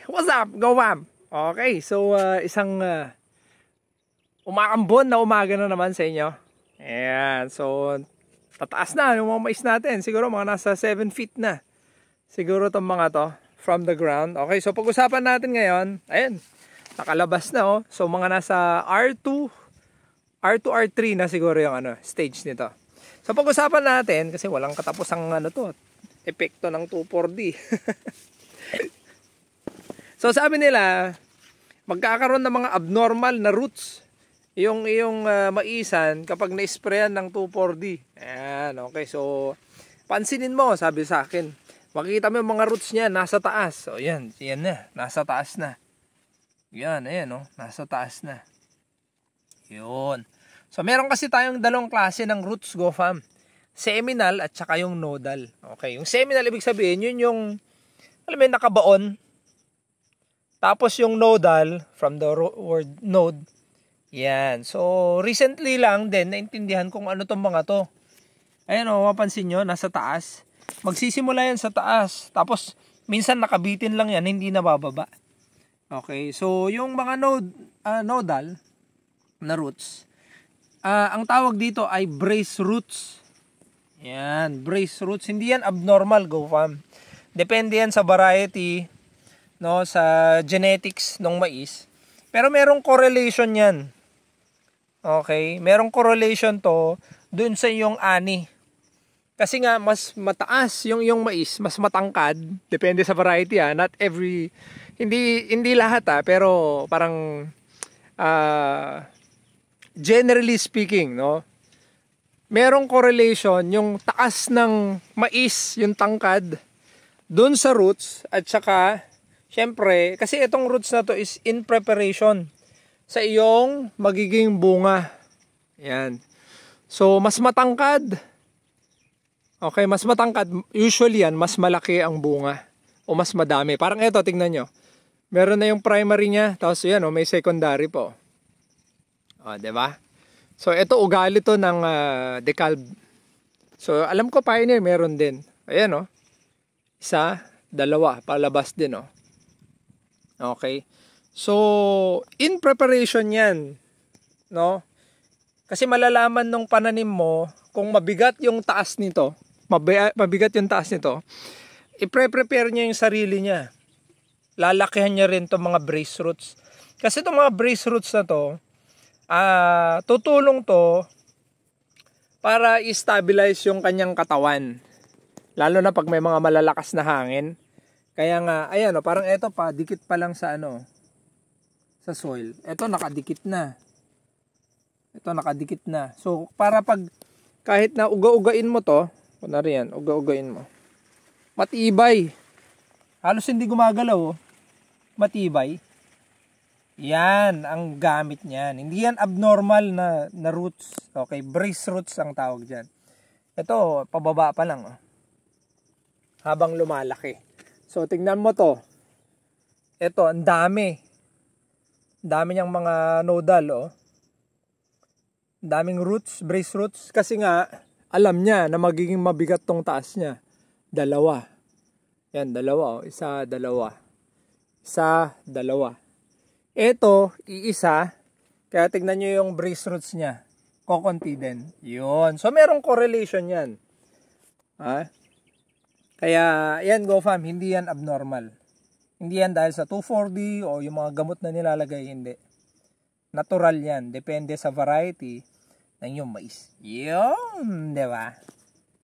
What's up? Go fam! Okay, so isang umaambon na umaga na naman sa inyo. Ayan, so tataas na yung mga mais natin. Siguro mga nasa 7 feet na. Siguro itong mga to from the ground. Okay, so pag-usapan natin ngayon, ayan, nakalabas na oh. So mga nasa R2, R3 na siguro yung stage nito. So pag-usapan natin, kasi walang katapusang epekto ng 2,4-D. So sabi nila, magkakaroon ng mga abnormal na roots yung iyong maisan kapag na-sprayan ng 2,4-D. Ayan, okay. So pansinin mo, sabi sa akin, makikita mo yung mga roots niya nasa taas. So yan na, nasa taas na. Yan, ayan nasa taas na. Yun. So meron kasi tayong dalawang klase ng roots, GoFam. Seminal at saka yung nodal. Okay, yung seminal ibig sabihin yun yung alam mo nakabaon. Tapos yung nodal from the word node. Yan. So recently lang din naintindihan kung ano tong mga to. Ayan mapansin nyo nasa taas. Magsisimula yan sa taas. Tapos minsan nakabitin lang yan, hindi na bababa. Okay, so yung mga nodal na roots, ang tawag dito ay brace roots. Yan, brace roots. Hindi yan abnormal, GoFam. Depende yan sa variety, sa genetics ng mais. Pero merong correlation yan. Okay, merong correlation to dun sa iyong ani. Kasi nga mas mataas yung mais, mas matangkad, depende sa variety not every hindi lahat pero parang generally speaking, merong correlation yung taas ng mais, yung tangkad dun sa roots at saka syempre, kasi itong roots na to is in preparation sa iyong magiging bunga. Yan. So, mas matangkad. Okay, mas matangkad. Usually yan, mas malaki ang bunga. O mas madami. Parang ito, tingnan nyo. Meron na yung primary niya. Tapos yan, may secondary po. O, diba? So, ito ugali to ng decalb. So, alam ko pioneer, meron din. Ayan, isa, dalawa. Palabas din, Okay. So, in preparation yan, kasi malalaman nung pananim mo kung mabigat yung taas nito, mabigat yung taas nito, i-prepare niya yung sarili niya. Lalakihan niya rin itong mga brace roots. Kasi itong mga brace roots na to, tutulong to para i-stabilize yung kanyang katawan. Lalo na pag may mga malalakas na hangin. Kaya nga, ayan parang ito pa, dikit pa lang sa sa soil. Ito nakadikit na. Ito nakadikit na. So, para pag kahit na uga-ugain mo to, kunwari yan, uga-ugain mo. Matibay. Halos hindi gumagalaw, matibay. Yan ang gamit niyan. Hindi yan abnormal na roots. Okay, brace roots ang tawag diyan. Ito, pababa pa lang, habang lumalaki. So, tingnan mo to. Ito, ang dami. Dami niyang mga nodal, Ang daming roots, brace roots. Kasi nga, alam niya na magiging mabigat tong taas niya. Dalawa. Yan, dalawa, Isa, dalawa. Isa, dalawa. Ito, iisa. Kaya tignan nyo yung brace roots niya. Kokonti din. Yun. So, merong correlation yan. Kaya, yan, GoFam, hindi yan abnormal. Hindi yan dahil sa 2,4-D o yung mga gamot na nilalagay, hindi. Natural yan. Depende sa variety ng yung mais. Yun, di ba?